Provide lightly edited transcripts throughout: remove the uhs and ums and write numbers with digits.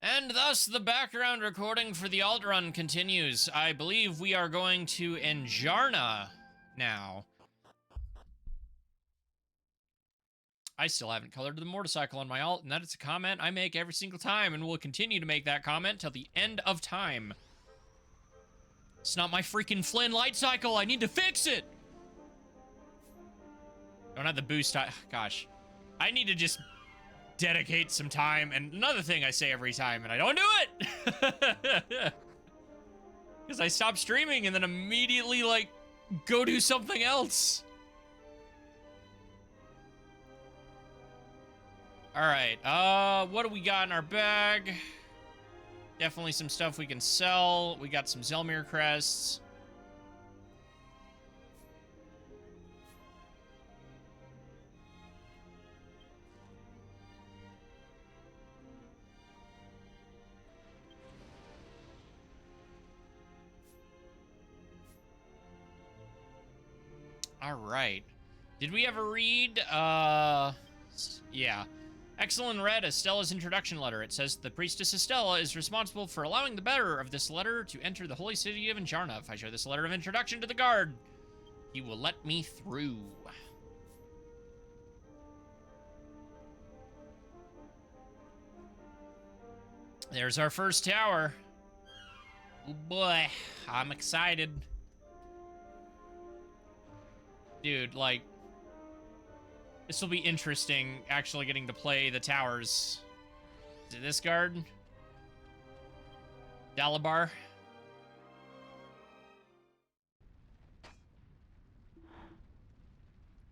And thus the background recording for the alt run continues. I believe we are going to Enjarna now. I still haven't colored the motorcycle on my alt, and that is a comment I make every single time, and will continue to make that comment till the end of time. It's not my freaking Flynn light cycle. I need to fix it. Don't have the boost. Gosh, I need to just dedicate some time. And another thing I say every time, and I don't do it because I stop streaming and then immediately like go do something else. All right, what do we got in our bag? Definitely some stuff we can sell. We got some Zelmir crests. All right. Did we ever read, yeah. Excellent read Estella's introduction letter. It says, the priestess Estella is responsible for allowing the bearer of this letter to enter the holy city of Enjarna. If I show this letter of introduction to the guard, he will let me through. There's our first tower. Oh boy, I'm excited. Dude, like, this will be interesting, actually getting to play the towers. Is it this guard? Dalabar?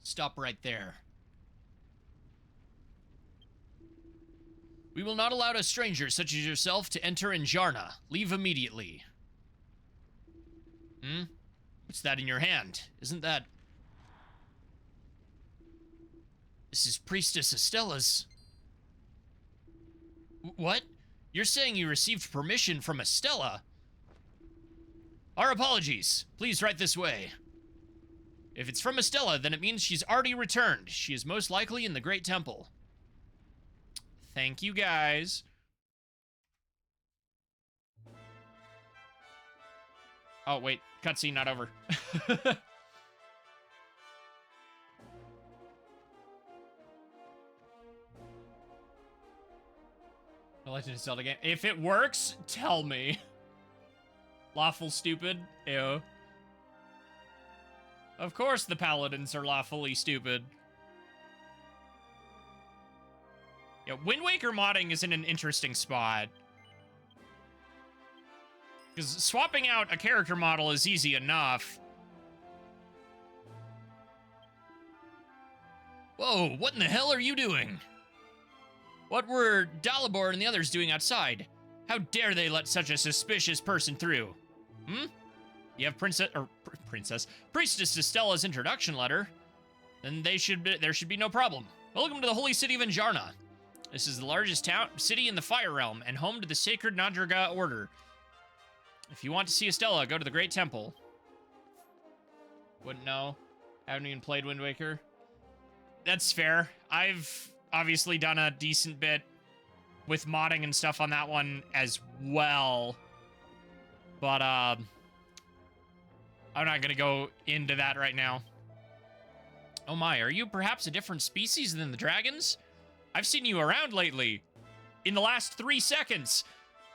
Stop right there. We will not allow a stranger such as yourself to enter Enjarna. Leave immediately. What's that in your hand? Isn't that... This is Priestess Estella's. What? You're saying you received permission from Estella? Our apologies. Please write this way. If it's from Estella, then it means she's already returned. She is most likely in the Great Temple. Thank you, guys. Oh, wait. Cutscene not over. The Legend of Zelda game. If it works, tell me. Lawful stupid. Ew. Of course the paladins are lawfully stupid. Yeah, Wind Waker modding is in an interesting spot. Because swapping out a character model is easy enough. Whoa, what in the hell are you doing? What were Dalibor and the others doing outside? How dare they let such a suspicious person through? You have Priestess Estella's introduction letter. Then there should be no problem. Welcome to the holy city of Enjarna. This is the largest city in the Fire Realm and home to the sacred Nadraga Order. If you want to see Estella, go to the Great Temple. Wouldn't know. Haven't even played Wind Waker. That's fair. I've obviously done a decent bit with modding and stuff on that one as well. But, I'm not gonna go into that right now. Oh my, are you perhaps a different species than the dragons? I've seen you around lately. In the last 3 seconds.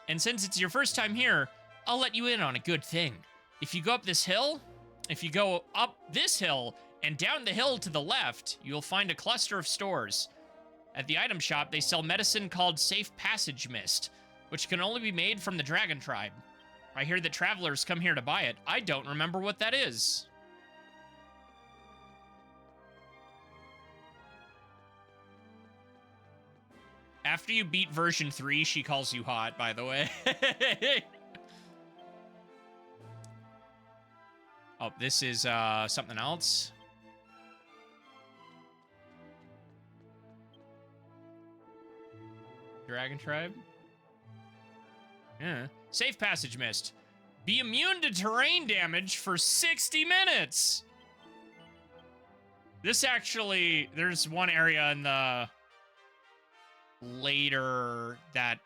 And since it's your first time here, I'll let you in on a good thing. If you go up this hill, and down the hill to the left, you'll find a cluster of stores. At the item shop, they sell medicine called Safe Passage Mist, which can only be made from the Dragon Tribe. I hear that travelers come here to buy it. I don't remember what that is. After you beat version 3, she calls you hot, by the way. Oh, this is something else. Dragon Tribe? Yeah. Safe Passage Mist. Be immune to terrain damage for 60 minutes! This actually, there's one area in the later that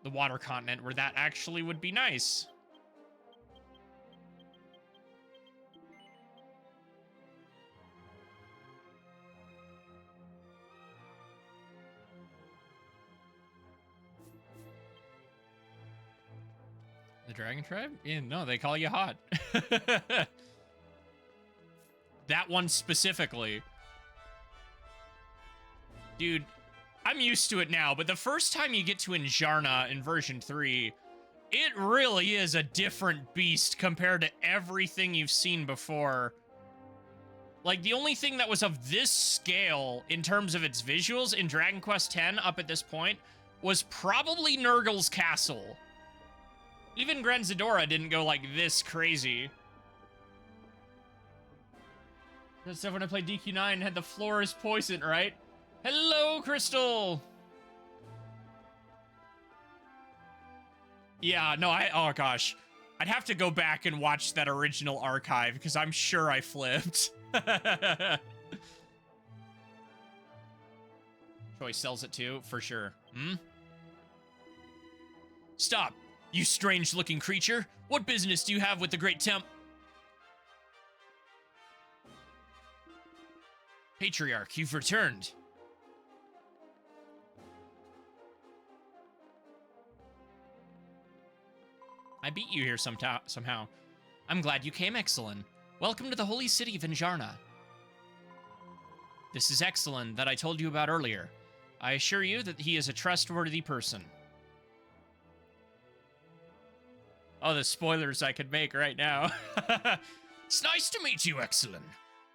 the water continent where that actually would be nice. The Dragon Tribe? Yeah, no, they call you hot. That one specifically. Dude, I'm used to it now, but the first time you get to Injarna in version 3, it really is a different beast compared to everything you've seen before. Like, the only thing that was of this scale in terms of its visuals in Dragon Quest X up at this point was probably Nurgle's castle. Even Grenzadora didn't go like this crazy. That stuff when I played DQ9 had the floor is poison, right? Hello, Crystal! Yeah, no, oh gosh. I'd have to go back and watch that original archive, because I'm sure I flipped. Troy sells it too, for sure. Hmm? Stop, you strange-looking creature. What business do you have with the Great Temp? Patriarch, you've returned. I beat you here somehow. I'm glad you came, Exelin. Welcome to the holy city of Injarna. This is Exelin that I told you about earlier. I assure you that he is a trustworthy person. Oh, the spoilers I could make right now. It's nice to meet you, Exelin.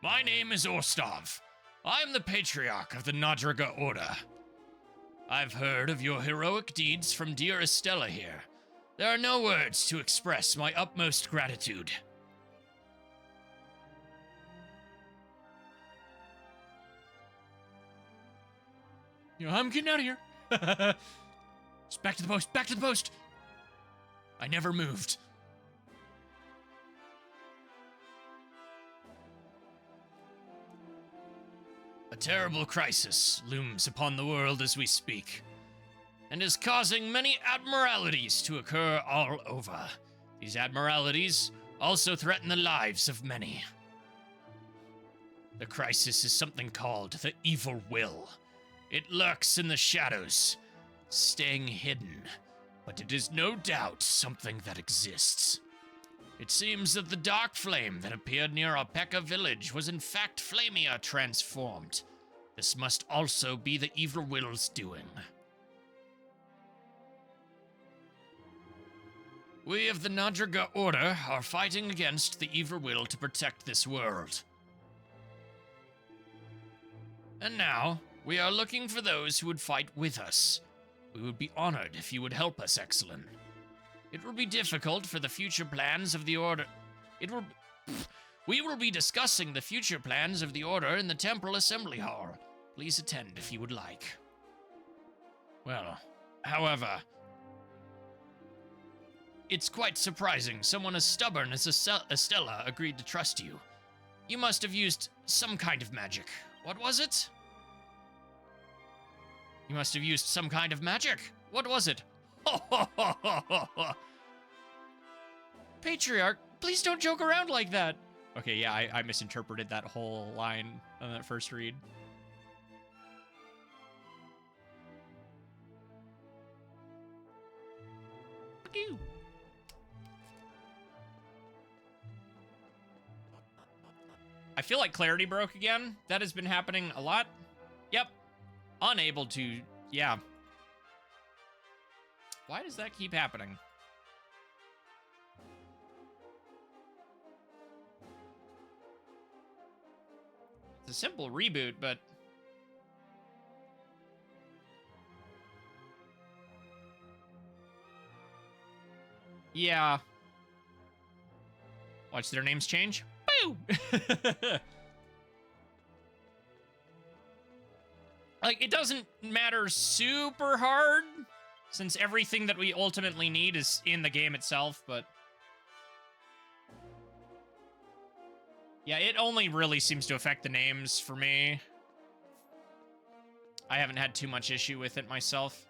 My name is Orstav. I am the Patriarch of the Nadraga Order. I've heard of your heroic deeds from dear Estella here. There are no words to express my utmost gratitude. You know, I'm getting out of here. Just back to the post, back to the post. I never moved. A terrible crisis looms upon the world as we speak, and is causing many abnormalities to occur all over. These abnormalities also threaten the lives of many. The crisis is something called the Evil Will. It lurks in the shadows, staying hidden, but it is no doubt something that exists. It seems that the dark flame that appeared near Alpeka village was in fact Flamia transformed. This must also be the Evil Will's doing. We of the Nadraga Order are fighting against the Evil Will to protect this world. And now, we are looking for those who would fight with us. We would be honored if you would help us, Exelin. It will be difficult for the future plans of the Order. We will be discussing the future plans of the Order in the Temporal Assembly Hall. Please attend if you would like. Well, however, it's quite surprising someone as stubborn as Estella agreed to trust you. You must have used some kind of magic. What was it? You must have used some kind of magic. What was it? Patriarch, please don't joke around like that. Okay, yeah, I misinterpreted that whole line on that first read. I feel like clarity broke again. That has been happening a lot. Yep. Unable to, yeah. Why does that keep happening? It's a simple reboot, but... yeah. Watch their names change. Boo! Like, it doesn't matter super hard, since everything that we ultimately need is in the game itself, but... yeah, it only really seems to affect the names for me. I haven't had too much issue with it myself.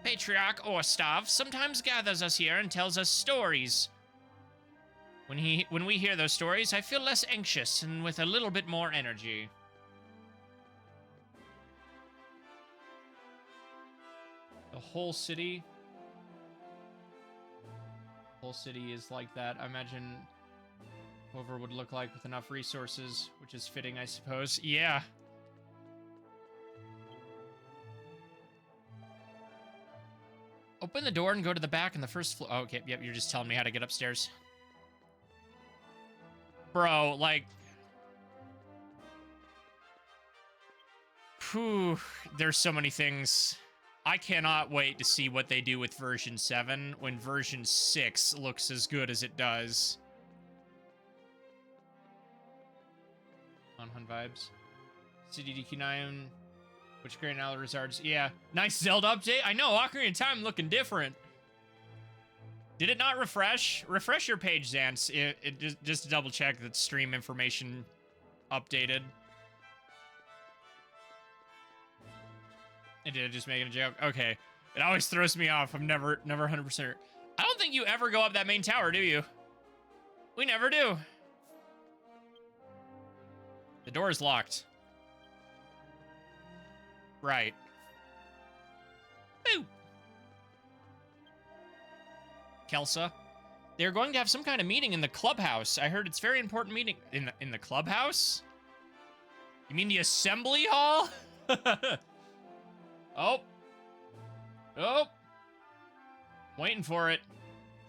Patriarch Orstav sometimes gathers us here and tells us stories. When we hear those stories, I feel less anxious and with a little bit more energy. The whole city is like that. I imagine Hover would look like with enough resources, which is fitting, I suppose. Yeah. Open the door and go to the back and the first floor. Oh, okay, yep, you're just telling me how to get upstairs. Bro, like... Whew, there's so many things. I cannot wait to see what they do with version 7 when version 6 looks as good as it does. On vibes. CDDQ9, which Grand Alrizards. Yeah, nice Zelda update. I know, Ocarina of Time looking different. Did it not refresh? Refresh your page, Zance. It just to double check that stream information updated. It did, just making a joke. Okay. It always throws me off. I'm never 100%. I don't think you ever go up that main tower, do you? We never do. The door is locked. Right. Boo! Kelsa. They're going to have some kind of meeting in the clubhouse. I heard it's a very important meeting. In the clubhouse? You mean the assembly hall? Oh. Oh. Waiting for it.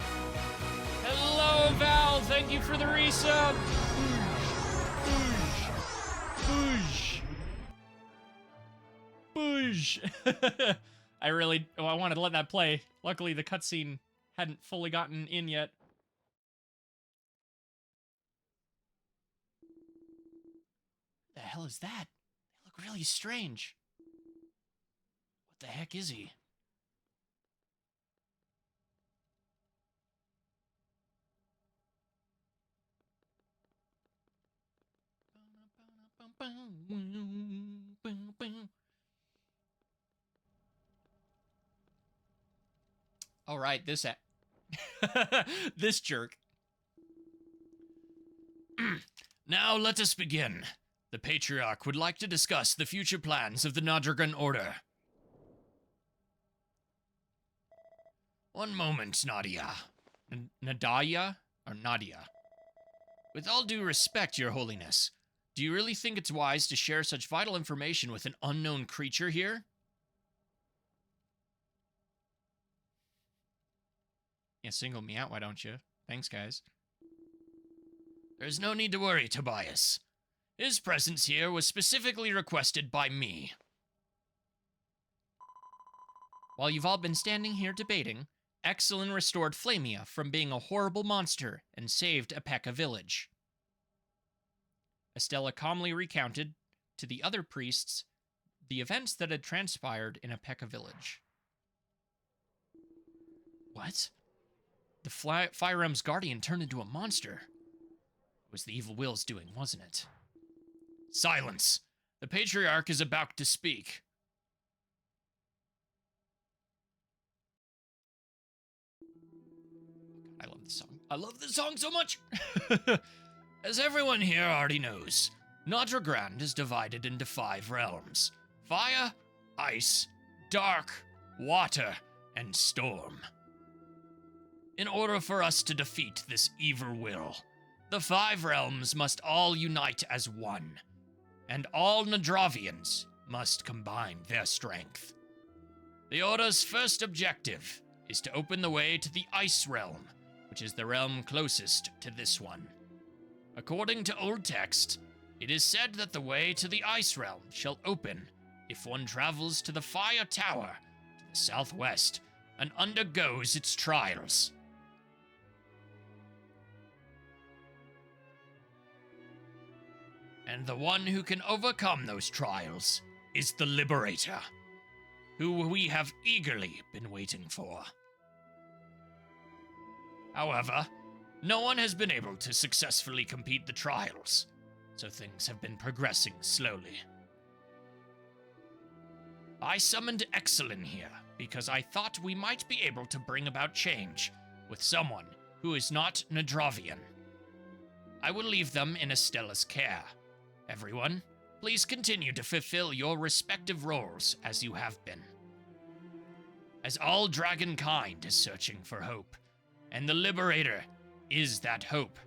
Hello, Val. Thank you for the resub. Boosh. Boosh. I wanted to let that play. Luckily, the cutscene hadn't fully gotten in yet. The hell is that? They look really strange. What the heck is he? All right, this this jerk. Now let us begin. The Patriarch would like to discuss the future plans of the Nadragon Order. One moment, Nadia. Nadia? Or Nadia? With all due respect, Your Holiness, do you really think it's wise to share such vital information with an unknown creature here? Yeah, single me out, why don't you? Thanks, guys. There's no need to worry, Tobias. His presence here was specifically requested by me. While you've all been standing here debating, Exelin restored Flamia from being a horrible monster and saved Apeka village. Estella calmly recounted to the other priests the events that had transpired in Apeka village. What? The Fire Realm's guardian turned into a monster. It was the evil will's doing, wasn't it? Silence! The Patriarch is about to speak. I love this song. I love this song so much! As everyone here already knows, Nadragrand is divided into 5 realms. Fire, ice, dark, water, and storm. In order for us to defeat this evil will, the 5 realms must all unite as one, and all Nadravians must combine their strength. The Order's first objective is to open the way to the Ice Realm, which is the realm closest to this one. According to old text, it is said that the way to the Ice Realm shall open if one travels to the Fire Tower to the southwest and undergoes its trials. And the one who can overcome those trials is the Liberator, who we have eagerly been waiting for. However, no one has been able to successfully complete the trials, so things have been progressing slowly. I summoned Exelin here because I thought we might be able to bring about change with someone who is not Nadravian. I will leave them in Estella's care. Everyone, please continue to fulfill your respective roles as you have been. As all dragonkind is searching for hope, and the Liberator is that hope.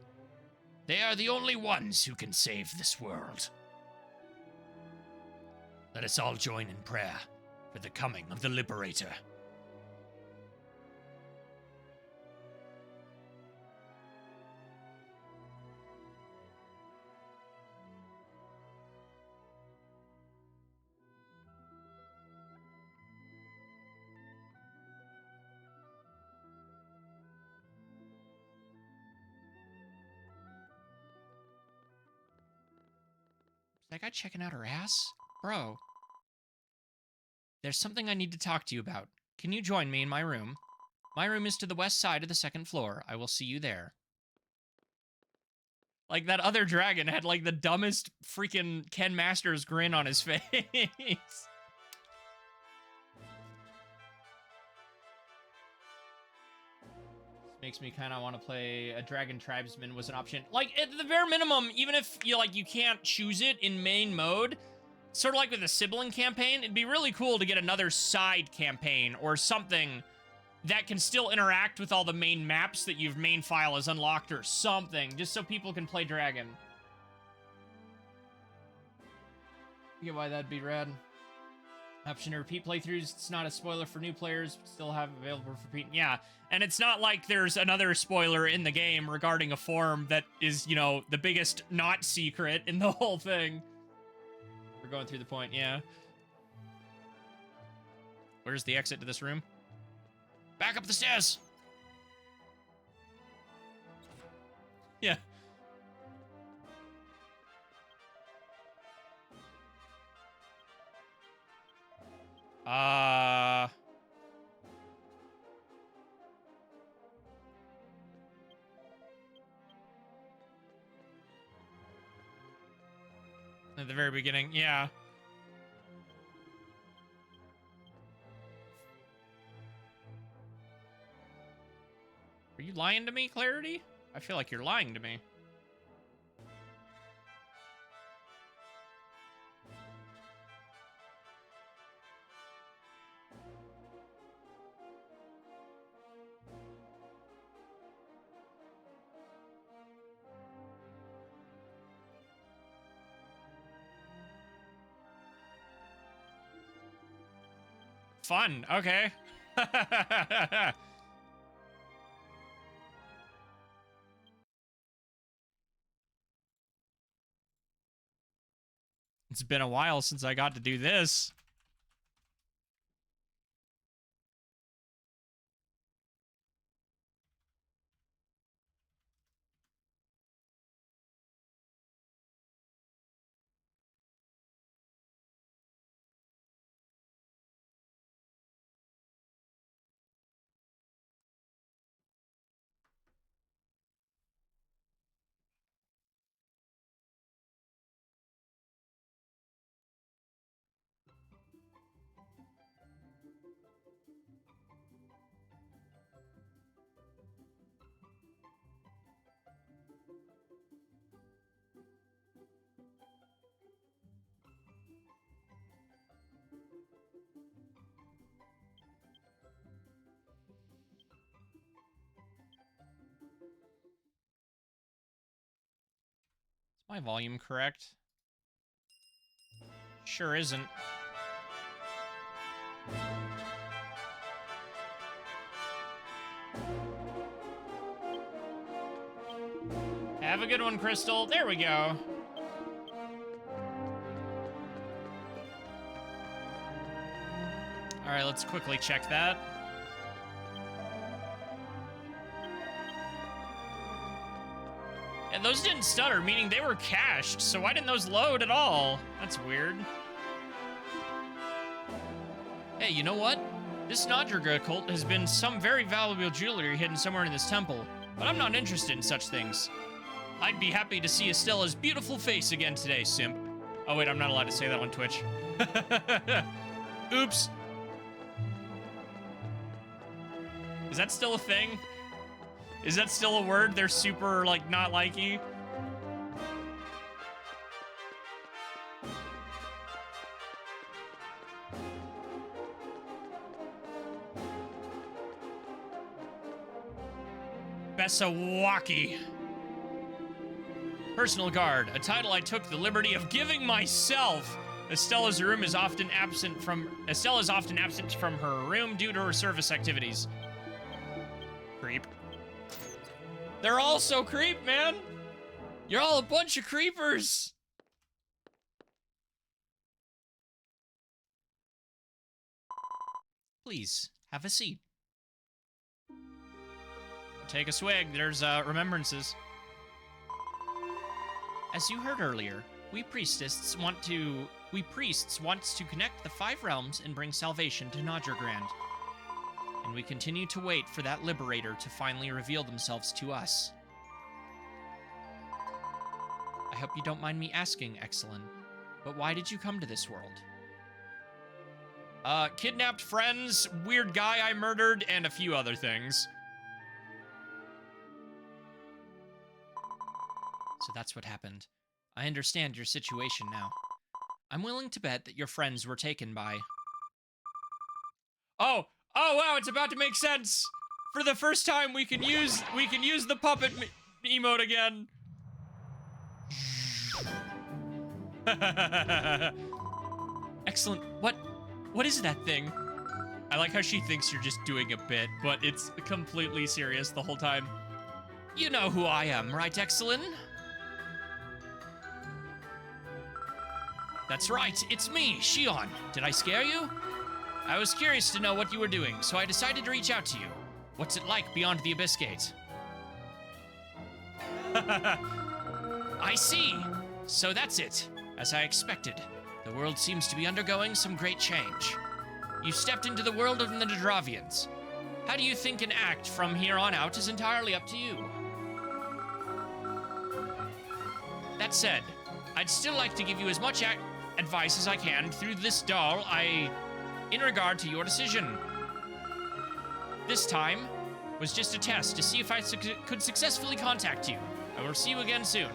They are the only ones who can save this world. Let us all join in prayer for the coming of the Liberator. Is that guy checking out her ass? Bro. There's something I need to talk to you about. Can you join me in my room? My room is to the west side of the second floor. I will see you there. Like, that other dragon had, like, the dumbest freaking Ken Masters grin on his face. Makes me kind of want to play a Dragon Tribesman was an option. Like, at the bare minimum, even if you can't choose it in main mode, sort of like with a sibling campaign, it'd be really cool to get another side campaign or something that can still interact with all the main maps that you've main file as unlocked or something, just so people can play Dragon. I get why that'd be rad. Option to repeat playthroughs. It's not a spoiler for new players, but still have available for repeat. Yeah, and it's not like there's another spoiler in the game regarding a form that is, the biggest not secret in the whole thing. We're going through the point, yeah. Where's the exit to this room? Back up the stairs! Yeah. At the very beginning, yeah. Are you lying to me, Clarity? I feel like you're lying to me. Fun, okay. It's been a while since I got to do this. Is my volume correct? Sure isn't. Have a good one, Crystal. There we go. All right, let's quickly check that. And those didn't stutter, meaning they were cached, so why didn't those load at all? That's weird. Hey, you know what? This Nadraga cult has been some very valuable jewelry hidden somewhere in this temple, but I'm not interested in such things. I'd be happy to see Estella's beautiful face again today, simp. Oh wait, I'm not allowed to say that on Twitch. Oops. Is that still a thing? Is that still a word they're super, like, not likey? Besawaki. Personal guard, a title I took the liberty of giving myself. Estella's often absent from her room due to her service activities. Creep. They're all so creep, man. You're all a bunch of creepers. Please, have a seat. Take a swig. There's remembrances. As you heard earlier, we priests want to connect the 5 realms and bring salvation to Nodragrand. And we continue to wait for that liberator to finally reveal themselves to us. I hope you don't mind me asking, Excellenn, but why did you come to this world? Kidnapped friends, weird guy I murdered, and a few other things. So that's what happened. I understand your situation now. I'm willing to bet that your friends were taken by... Oh wow, it's about to make sense! For the first time, we can use the puppet emote again. Excellent. What is that thing? I like how she thinks you're just doing a bit, but it's completely serious the whole time. You know who I am, right, Excellenn? That's right, it's me, Shion. Did I scare you? I was curious to know what you were doing, so I decided to reach out to you. What's it like beyond the Abyss Gate? I see. So that's it. As I expected, the world seems to be undergoing some great change. You stepped into the world of the Nadravians. How do you think and act from here on out is entirely up to you. That said, I'd still like to give you as much advice as I can through this doll in regard to your decision. This time was just a test to see if I could successfully contact you. I will see you again soon.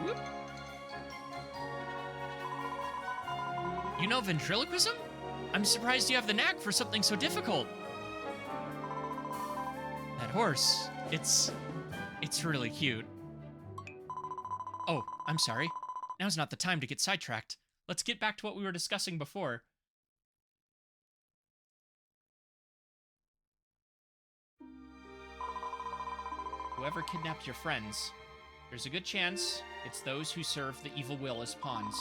Whoop. You know ventriloquism? I'm surprised you have the knack for something so difficult. That horse, it's really cute. Oh, I'm sorry. Now's not the time to get sidetracked. Let's get back to what we were discussing before. Whoever kidnapped your friends, there's a good chance it's those who serve the evil will as pawns.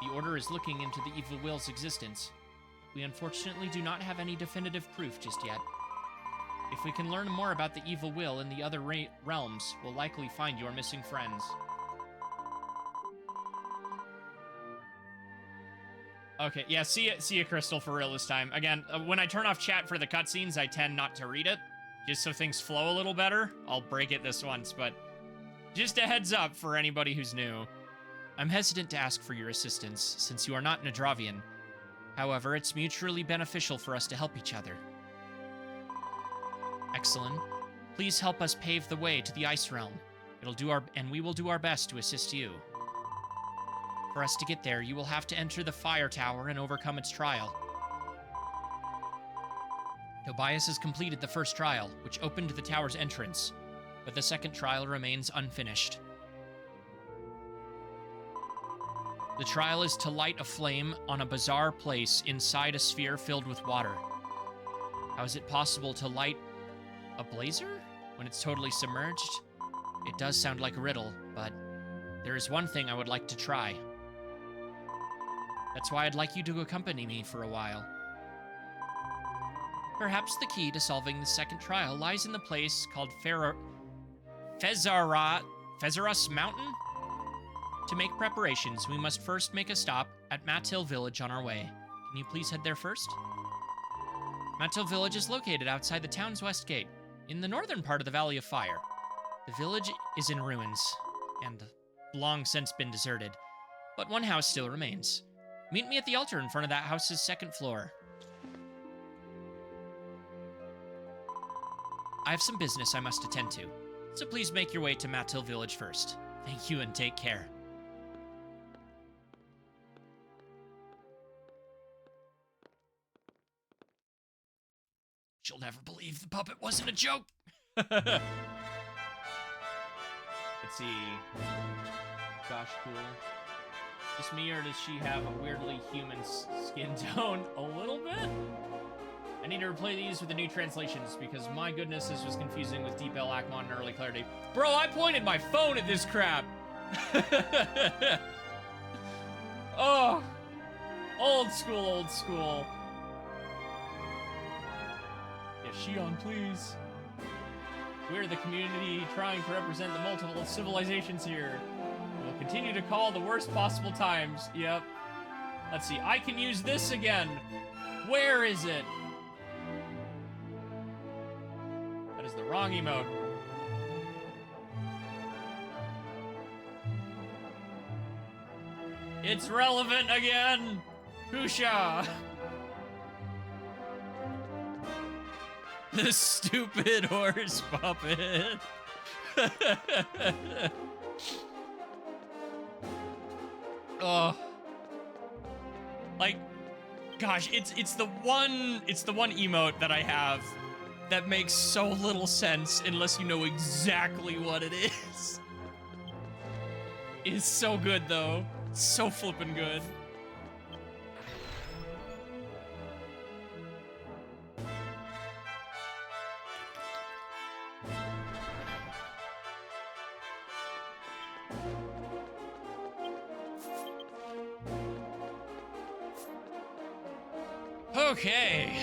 The Order is looking into the evil will's existence. We unfortunately do not have any definitive proof just yet. If we can learn more about the evil will in the other realms, we'll likely find your missing friends. Okay, yeah, see ya, Crystal, for real this time. Again, when I turn off chat for the cutscenes, I tend not to read it, just so things flow a little better. I'll break it this once, but just a heads up for anybody who's new. I'm hesitant to ask for your assistance, since you are not Nadravian. However, it's mutually beneficial for us to help each other. Excellenn, please help us pave the way to the Ice Realm. We will do our best to assist you. For us to get there, you will have to enter the Fire Tower and overcome its trial. Tobias has completed the first trial, which opened the tower's entrance, but the second trial remains unfinished. The trial is to light a flame on a bizarre place inside a sphere filled with water. How is it possible to light a blazer when it's totally submerged? It does sound like a riddle, but there is one thing I would like to try. That's why I'd like you to accompany me for a while. Perhaps the key to solving the second trial lies in the place called Fezaras Mountain? To make preparations, we must first make a stop at Mattil Village on our way. Can you please head there first? Mattil Village is located outside the town's west gate, in the northern part of the Valley of Fire. The village is in ruins, and long since been deserted, but one house still remains. Meet me at the altar in front of that house's second floor. I have some business I must attend to, so please make your way to Mathill Village first. Thank you and take care. She'll never believe the puppet wasn't a joke. Let's see. Gosh, cool. Just me, or does she have a weirdly human skin tone? A little bit? I need to replay these with the new translations because my goodness, this was confusing with Deep El Akmon and Early Clarity. Bro, I pointed my phone at this crap. Oh, old school, old school. Yes, Shion, please. We're the community trying to represent the multiple civilizations here. We'll continue to call the worst possible times. Yep. Let's see. I can use this again. Where is it? That is the wrong emote. It's relevant again. Husha. The stupid horse puppet. Oh. Like, gosh, it's the one emote that I have that makes so little sense unless you know exactly what it is. It's so good though. So flippin' good. Okay.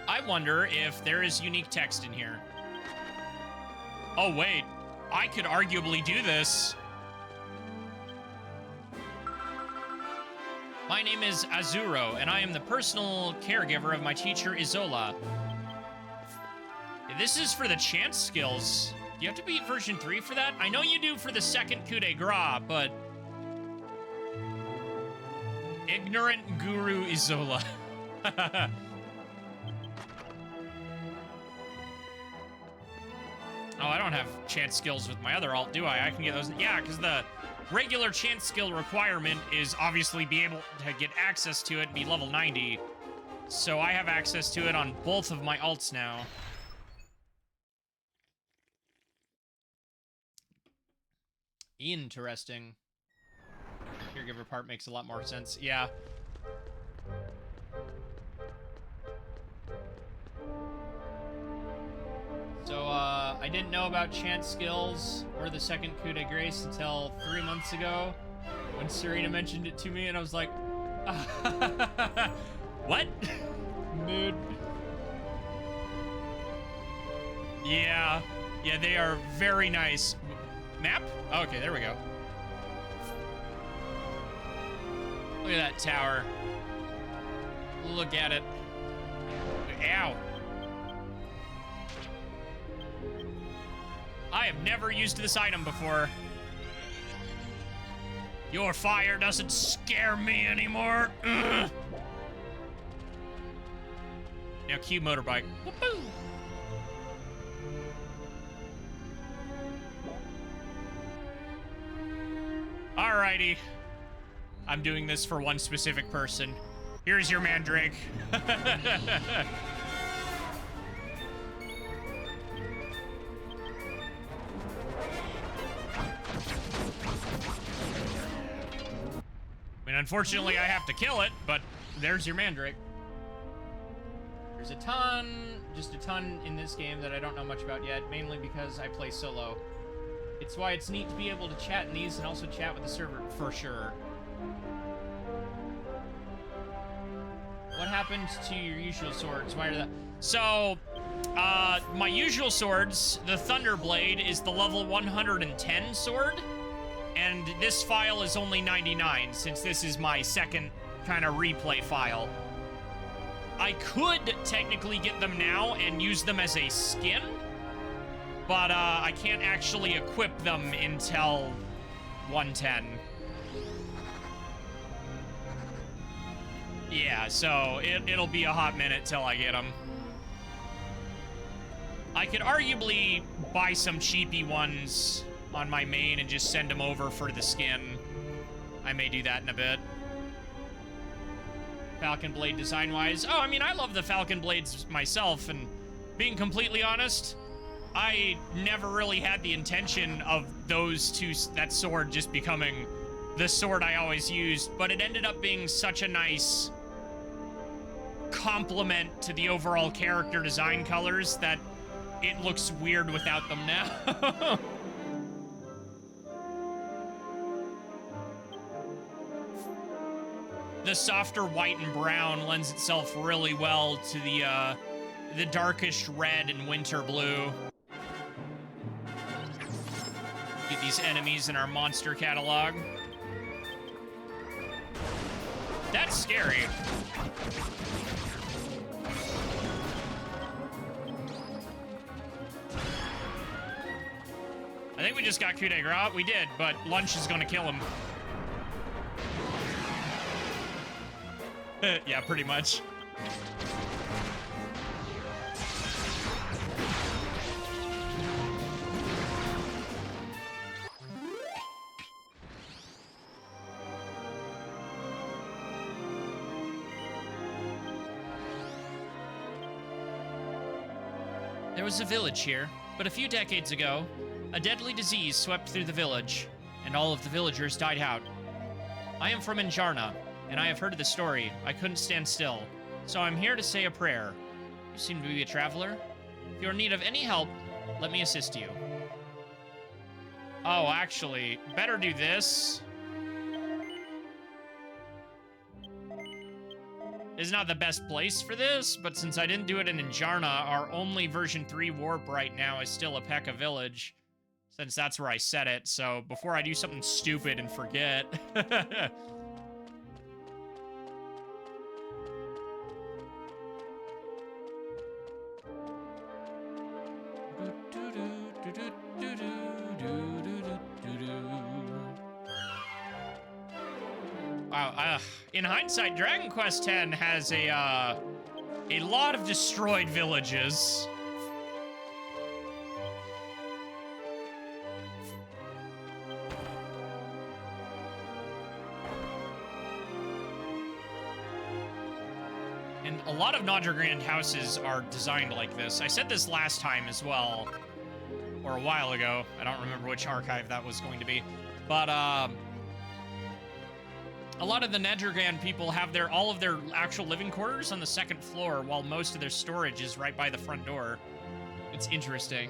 I wonder if there is unique text in here. Oh, wait. I could arguably do this. My name is Azuro, and I am the personal caregiver of my teacher, Isola. This is for the chance skills. Do you have to beat version 3 for that? I know you do for the second coup de grace, but... Ignorant Guru Isola. Oh, I don't have chance skills with my other alt, do I? I can get those. Yeah, because the regular chance skill requirement is obviously be able to get access to it and be level 90. So I have access to it on both of my alts now. Interesting. Caregiver part makes a lot more sense. Yeah. So, I didn't know about chance skills or the second coup de grace until 3 months ago when Serena mentioned it to me, and I was like, what? Mood. Yeah. Yeah, they are very nice. Map? Oh, okay, there we go. Look at that tower. Look at it. Ow. I have never used this item before. Your fire doesn't scare me anymore. Ugh. Now cue motorbike. Whoopoo. Alrighty. I'm doing this for one specific person. Here's your mandrake. I mean, unfortunately, I have to kill it, but there's your mandrake. There's a ton, just a ton in this game that I don't know much about yet, mainly because I play solo. It's why it's neat to be able to chat in these and also chat with the server, for sure. What happened to your usual swords? Why are that? So, my usual swords, the Thunderblade is the level 110 sword, and this file is only 99, since this is my second kind of replay file. I could technically get them now and use them as a skin, but I can't actually equip them until 110. Yeah, so it'll be a hot minute till I get them. I could arguably buy some cheapy ones on my main and just send them over for the skin. I may do that in a bit. Falcon Blade design-wise. Oh, I mean, I love the Falcon Blades myself, and being completely honest, I never really had the intention of that sword just becoming the sword I always used, but it ended up being such a nice complement to the overall character design colors that it looks weird without them now. The softer white and brown lends itself really well to the darkish red and winter blue. Get these enemies in our monster catalog. That's scary. I think we just got coup de grace. We did, but lunch is gonna kill him. Yeah, pretty much. There was a village here, but a few decades ago, a deadly disease swept through the village, and all of the villagers died out. I am from Injarna, and I have heard of the story. I couldn't stand still, so I'm here to say a prayer. You seem to be a traveler. If you're in need of any help, let me assist you. Oh, actually, better do this. Is not the best place for this, but since I didn't do it in Injarna, our only version 3 warp right now is still Apeka Village, since that's where I set it, so before I do something stupid and forget. Wow, in hindsight, Dragon Quest X has a lot of destroyed villages. And a lot of Nodragrand houses are designed like this. I said this last time as well, or a while ago. I don't remember which archive that was going to be. But, a lot of the Nodragrand people have all of their actual living quarters on the second floor, while most of their storage is right by the front door. It's interesting.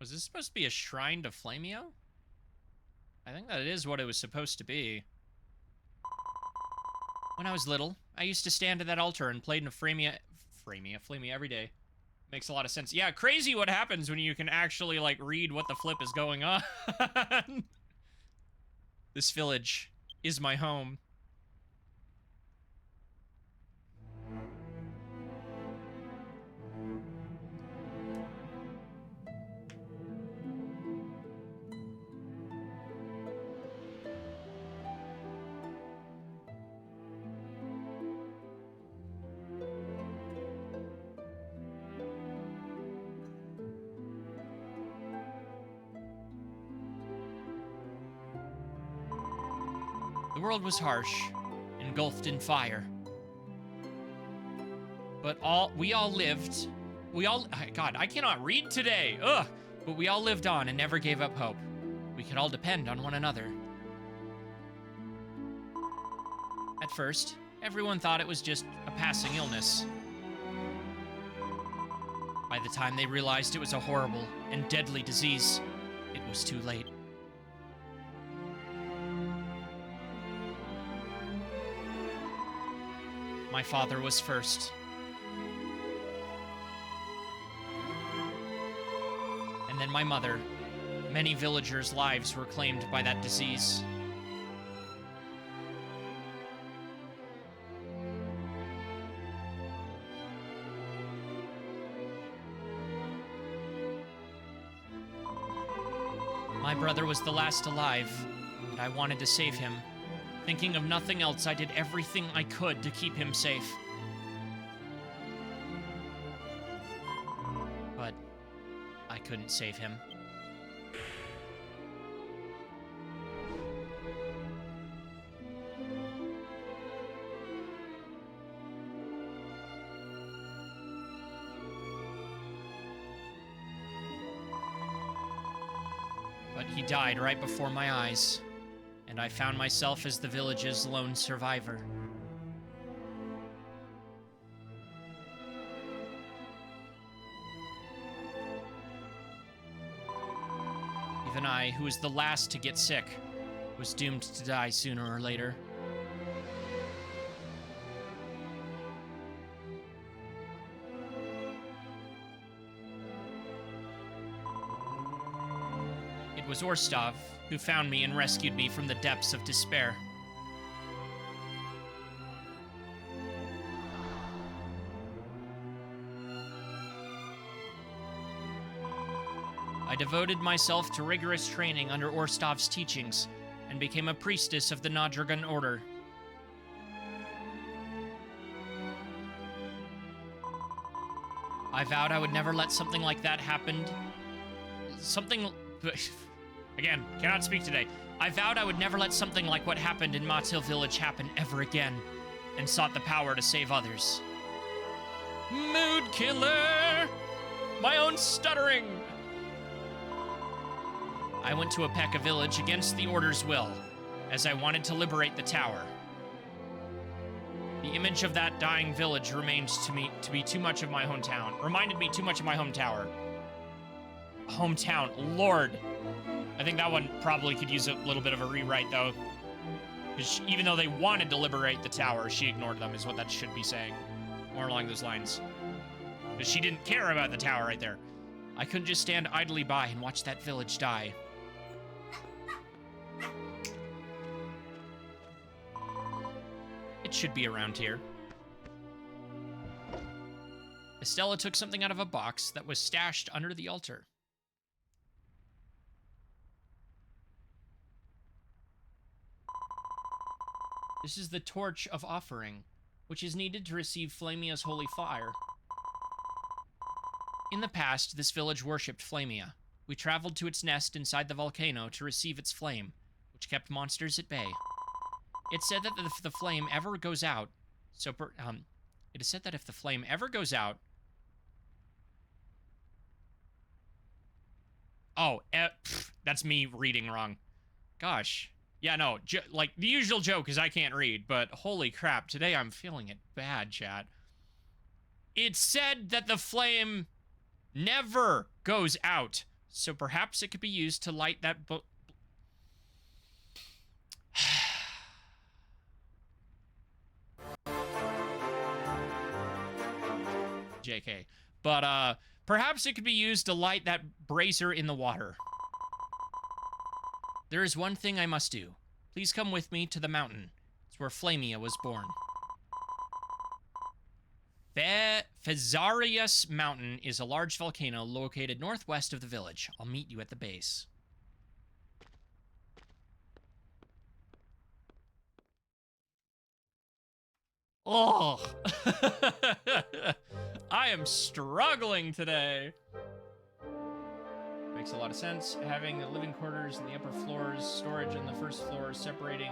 Was this supposed to be a shrine to Flamio? I think that is what it was supposed to be. When I was little, I used to stand at that altar and played in a Flamia every day. Makes a lot of sense. Yeah, crazy what happens when you can actually, like, read what the flip is going on. This village is my home. The world was harsh, engulfed in fire. But we all lived. God, I cannot read today. Ugh. But we all lived on and never gave up hope. We could all depend on one another. At first, everyone thought it was just a passing illness. By the time they realized it was a horrible and deadly disease, it was too late. My father was first. And then my mother. Many villagers' lives were claimed by that disease. My brother was the last alive, and I wanted to save him. Thinking of nothing else, I did everything I could to keep him safe. But I couldn't save him. But he died right before my eyes, and I found myself as the village's lone survivor. Even I, who was the last to get sick, was doomed to die sooner or later. It was Orstov who found me and rescued me from the depths of despair. I devoted myself to rigorous training under Orstov's teachings and became a priestess of the Nadragan Order. I vowed I would never let something like that happen. Again, cannot speak today. I vowed I would never let something like what happened in Matil Village happen ever again, and sought the power to save others. Mood killer! My own stuttering! I went to Apeka Village against the Order's will, as I wanted to liberate the tower. The image of that dying village remains to me to be too much of my hometown. Reminded me too much of my hometown. Lord. I think that one probably could use a little bit of a rewrite, though. Because even though they wanted to liberate the tower, she ignored them, is what that should be saying. More along those lines. Because she didn't care about the tower right there. I couldn't just stand idly by and watch that village die. It should be around here. Estella took something out of a box that was stashed under the altar. This is the Torch of Offering, which is needed to receive Flamia's holy fire. In the past, this village worshipped Flamia. We traveled to its nest inside the volcano to receive its flame, which kept monsters at bay. It said that if the flame ever goes out, it is said that if the flame ever goes out, that's me reading wrong. Gosh. Yeah, no, like, the usual joke is I can't read, but holy crap, today I'm feeling it bad, chat. It said that the flame never goes out, so perhaps it could be used to light that JK. But, perhaps it could be used to light that brazier in the water. There is one thing I must do. Please come with me to the mountain. It's where Flamia was born. Fezarius Mountain is a large volcano located northwest of the village. I'll meet you at the base. Oh! I am struggling today. Makes a lot of sense. Having the living quarters in the upper floors, storage on the first floor, separating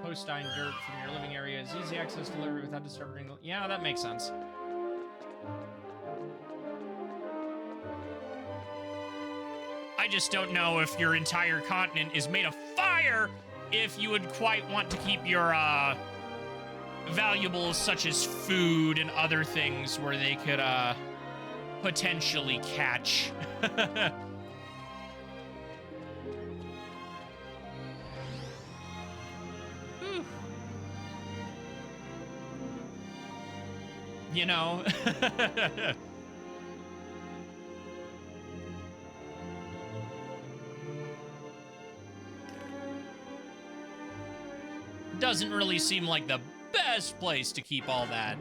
postine dirt from your living areas, easy access delivery without disturbing. Yeah, that makes sense. I just don't know if your entire continent is made of fire, if you would quite want to keep your valuables such as food and other things where they could potentially catch. You know? Doesn't really seem like the best place to keep all that.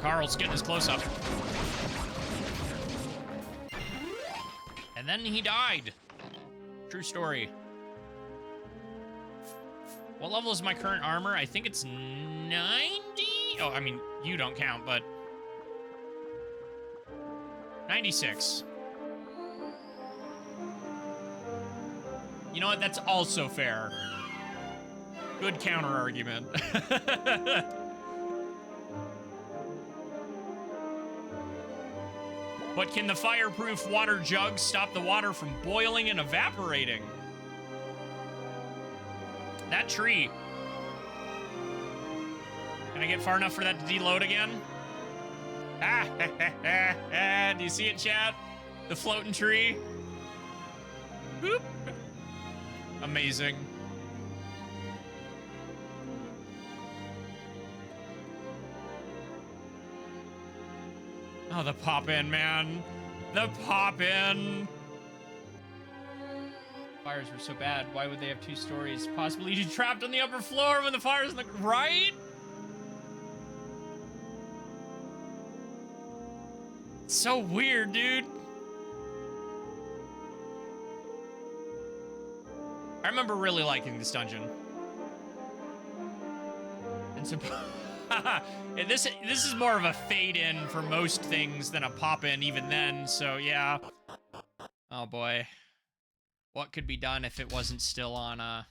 Carl's getting his close-up. And then he died. True story. What level is my current armor? I think it's 90? Oh, I mean, you don't count, but... 96. You know what? That's also fair. Good counter argument. But can the fireproof water jug stop the water from boiling and evaporating? That tree. Can I get far enough for that to deload again? Ah, do you see it, chat? The floating tree. Boop. Amazing. Oh, the pop-in, man. The pop-in. Fires were so bad. Why would they have 2 stories? Possibly you trapped on the upper floor when the fire's in the... Right? So weird, dude. I remember really liking this dungeon. And so... this is more of a fade-in for most things than a pop-in even then, so yeah. Oh boy. What could be done if it wasn't still on, I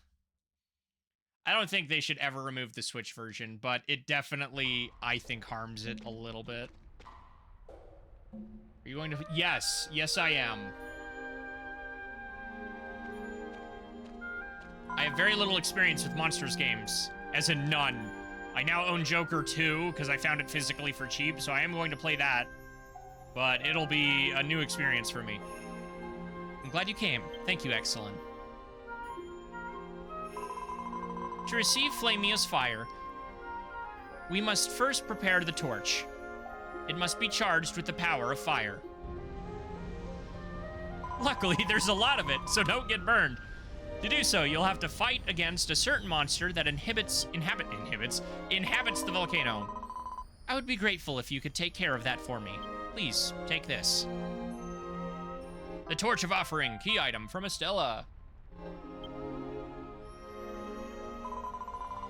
don't think they should ever remove the Switch version, but it definitely, I think, harms it a little bit. Are you going to... Yes. Yes, I am. I have very little experience with Monsters games, as in none. I now own Joker 2, because I found it physically for cheap, so I am going to play that. But it'll be a new experience for me. I'm glad you came. Thank you, Excellent. To receive Flamia's fire, we must first prepare the torch. It must be charged with the power of fire. Luckily, there's a lot of it, so don't get burned. To do so, you'll have to fight against a certain monster that inhabits the volcano. I would be grateful if you could take care of that for me. Please, take this. The Torch of Offering, key item from Estella.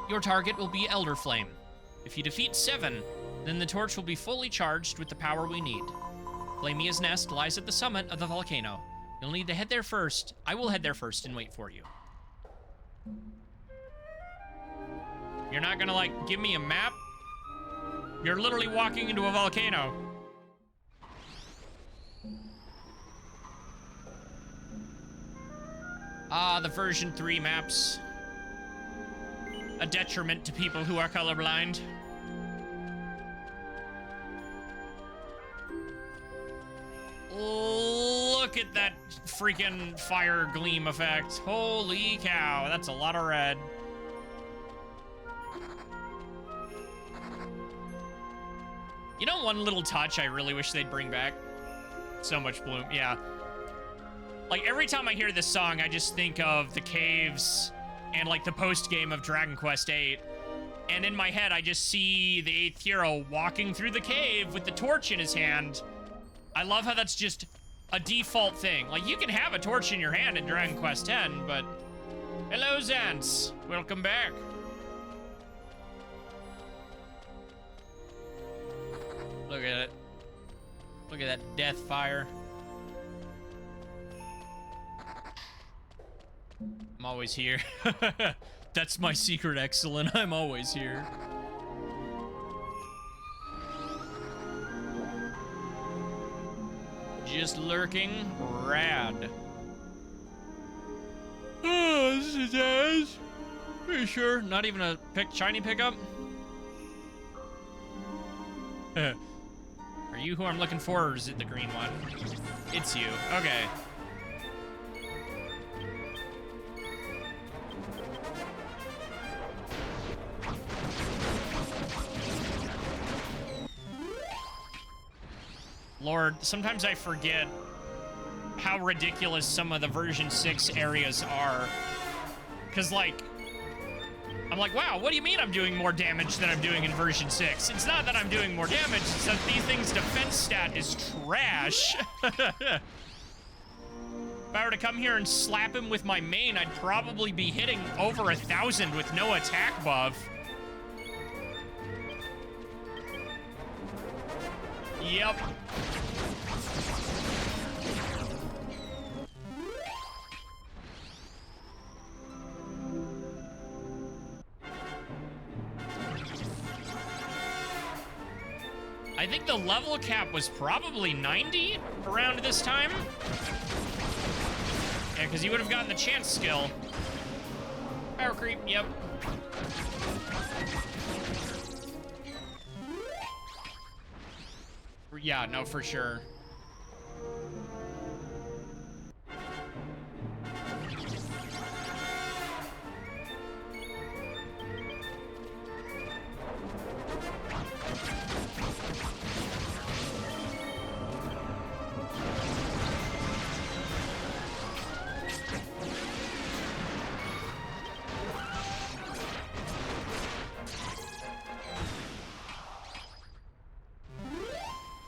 Your target will be Elder Flame. If you defeat 7, then the torch will be fully charged with the power we need. Flamia's nest lies at the summit of the volcano. You'll need to head there first. I will head there first and wait for you. You're not gonna, like, give me a map? You're literally walking into a volcano. Ah, the version 3 maps. A detriment to people who are colorblind. Look at that freaking fire gleam effect. Holy cow, that's a lot of red. You know one little touch I really wish they'd bring back? So much bloom, yeah. Like, every time I hear this song, I just think of the caves and, like, the post-game of Dragon Quest VIII. And in my head, I just see the 8th hero walking through the cave with the torch in his hand. I love how that's just a default thing. Like, you can have a torch in your hand in Dragon Quest X, but... Hello, Zants. Welcome back. Look at it. Look at that death fire. I'm always here. That's my secret, Excellent. I'm always here. Just lurking. Rad. Oh, this is Daz. Are you sure? Not even a shiny pickup? Are you who I'm looking for, or is it the green one? It's you. Okay. Lord, sometimes I forget how ridiculous some of the version 6 areas are. Cause like, I'm like, wow, what do you mean I'm doing more damage than I'm doing in version 6? It's not that I'm doing more damage, it's that these things' defense stat is trash. If I were to come here and slap him with my main, I'd probably be hitting over 1,000 with no attack buff. Yep. I think the level cap was probably 90 around this time. Yeah, because you would have gotten the chance skill. Power creep, yep. Yeah, no, for sure.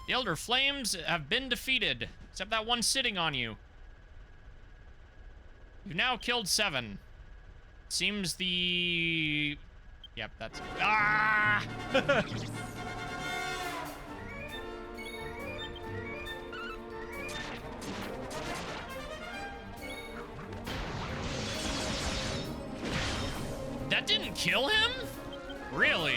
The Elder Flames have been defeated, except that one sitting on you. You've now killed 7. Seems the... Yep, that's... Ah! That didn't kill him? Really?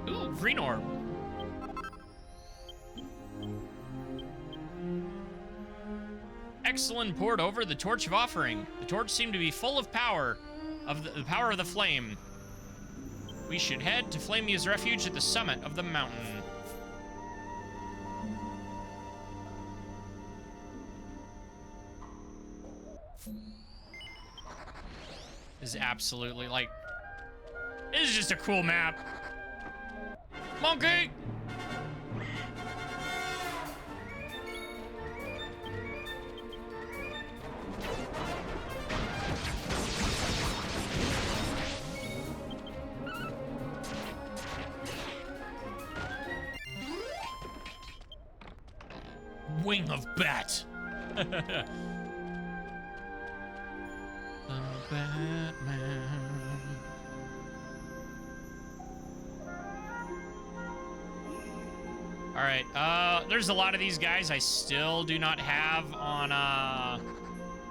Ooh, green orb. Excellent poured over the Torch of Offering. The torch seemed to be full of power, of the power of the flame. We should head to Flamia's refuge at the summit of the mountain. This is absolutely, like... This is just a cool map. Monkey! Wing of Bat. The Batman. All right, there's a lot of these guys I still do not have on,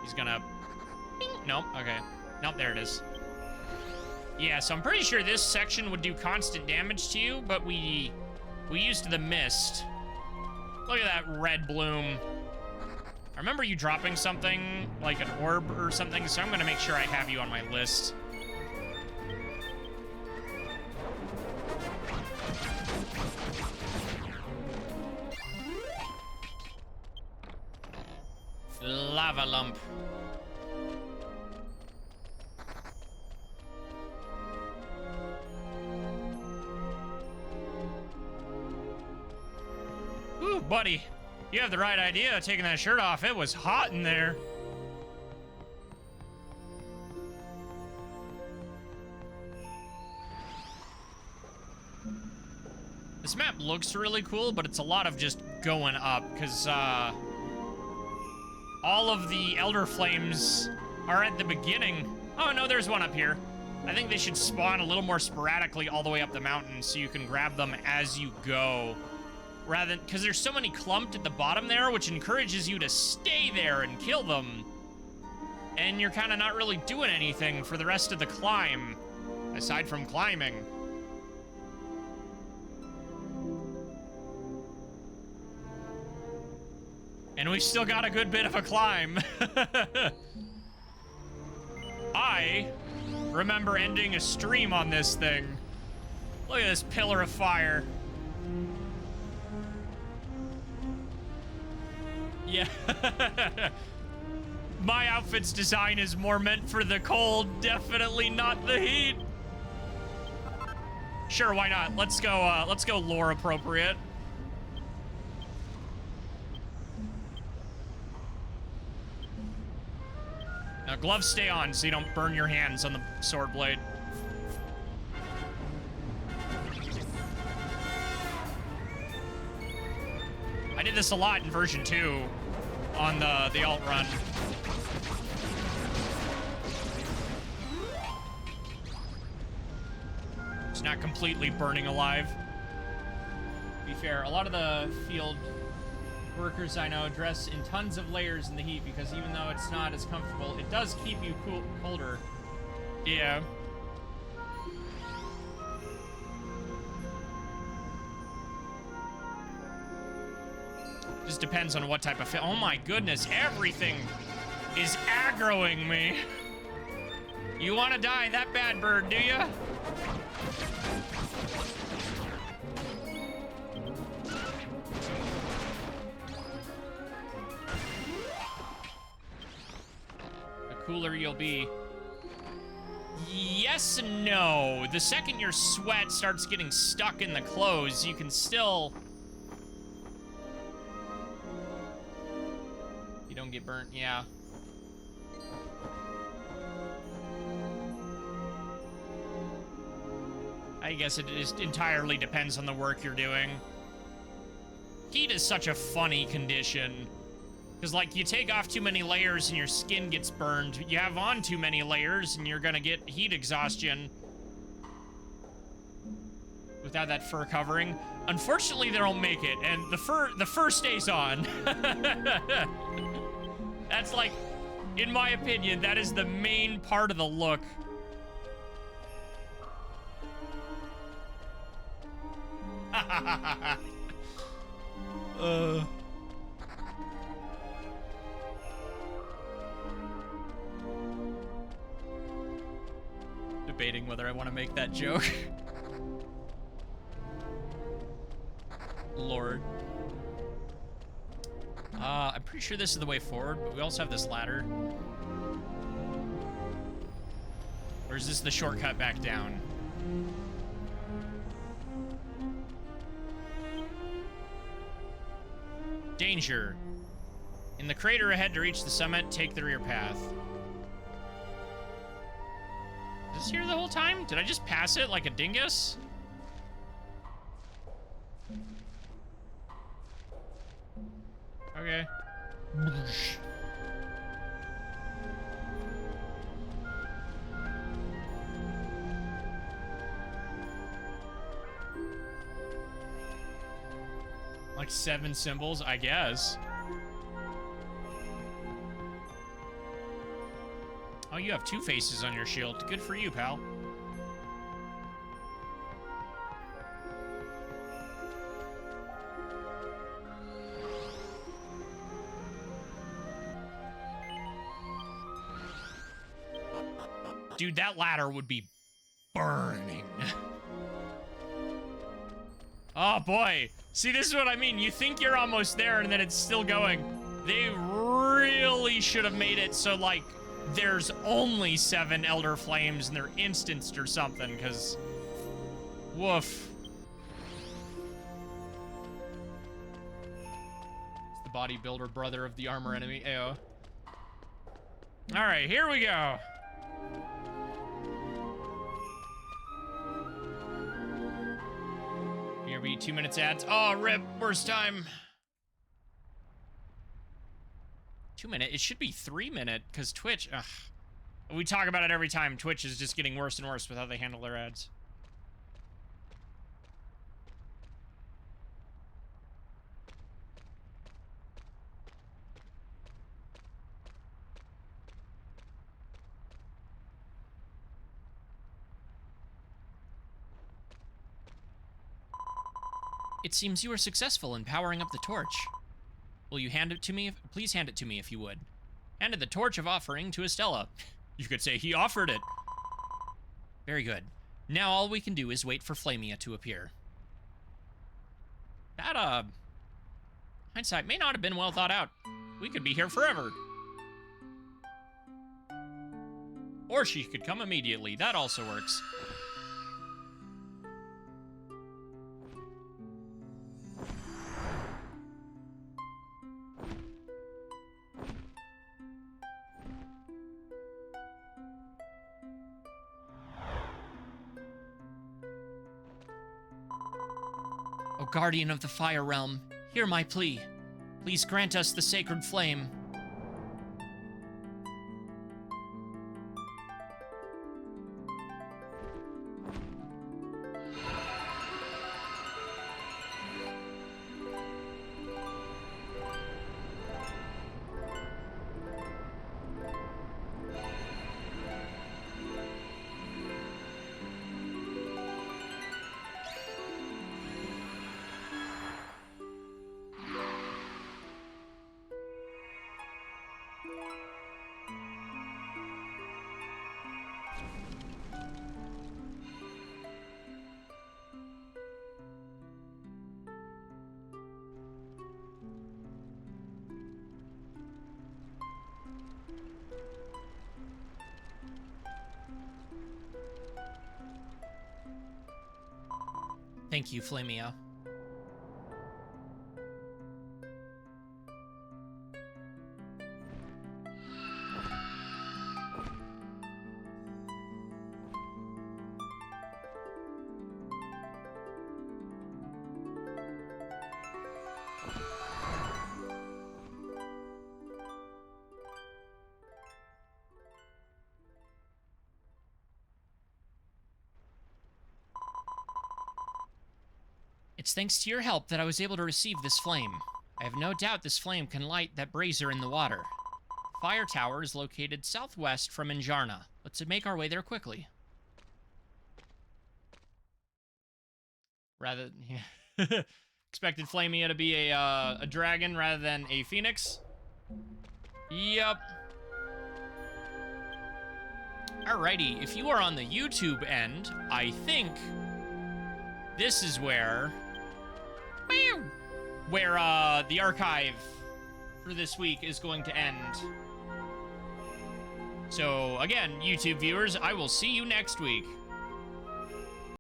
he's gonna, nope, okay. Nope, there it is. Yeah, so I'm pretty sure this section would do constant damage to you, but we used the mist. Look at that red bloom. I remember you dropping something, like an orb or something, so I'm gonna make sure I have you on my list. Lava lump. Ooh, buddy. You have the right idea taking that shirt off. It was hot in there. This map looks really cool, but it's a lot of just going up, because, all of the Elder Flames are at the beginning. Oh, no, there's one up here. I think they should spawn a little more sporadically all the way up the mountain so you can grab them as you go. Rather than, because there's so many clumped at the bottom there, which encourages you to stay there and kill them. And you're kind of not really doing anything for the rest of the climb, aside from climbing. And we've still got a good bit of a climb. I remember ending a stream on this thing. Look at this pillar of fire. Yeah. My outfit's design is more meant for the cold, definitely not the heat. Sure, why not? Let's go lore appropriate. Gloves stay on so you don't burn your hands on the sword blade. I did this a lot in version 2 on the alt run. It's not completely burning alive. To be fair, a lot of the field workers I know dress in tons of layers in the heat because even though it's not as comfortable, it does keep you colder. Yeah. Just depends on what type of oh my goodness, everything is aggroing me. You want to die that bad, bird, do you? The cooler you'll be. Yes and no. The second your sweat starts getting stuck in the clothes, you can still... You don't get burnt, yeah. I guess it just entirely depends on the work you're doing. Heat is such a funny condition. Because, like, you take off too many layers and your skin gets burned. You have on too many layers and you're gonna get heat exhaustion. Without that fur covering. Unfortunately, they don't make it, and the fur stays on. That's, like, in my opinion, that is the main part of the look. Debating whether I want to make that joke. Lord. I'm pretty sure this is the way forward, but we also have this ladder. Or is this the shortcut back down? Danger. In the crater ahead to reach the summit, take the rear path. Is this here the whole time? Did I just pass it like a dingus? Okay. Like 7 symbols, I guess. Oh, you have 2 faces on your shield. Good for you, pal. Dude, that ladder would be burning. Oh, boy. See, this is what I mean. You think you're almost there, and then it's still going. They really should have made it so, like, there's only 7 Elder Flames, and they're instanced or something, because... Woof. It's the bodybuilder brother of the armor enemy. Ayo. Alright, here we go. Here be 2 minutes ads. Oh, rip. Worst time. 2 minute. It should be 3 minute, because Twitch... Ugh. We talk about it every time. Twitch is just getting worse and worse with how they handle their ads. It seems you were successful in powering up the torch. Will you hand it to me? Please hand it to me if you would. Handed the torch of offering to Estella. You could say he offered it. Very good. Now all we can do is wait for Flamia to appear. That, hindsight may not have been well thought out. We could be here forever. Or she could come immediately. That also works. guardian of the Fire Realm, hear my plea. Please grant us the sacred flame. Thank you, Flamio. It's thanks to your help that I was able to receive this flame. I have no doubt this flame can light that brazier in the water. Fire Tower is located southwest from Injarna. Let's make our way there quickly. Rather, yeah. Expected Flamia to be a dragon rather than a phoenix. Yep. Alrighty, if you are on the YouTube end, I think this is where the archive for this week is going to end. So, again, YouTube viewers, I will see you next week.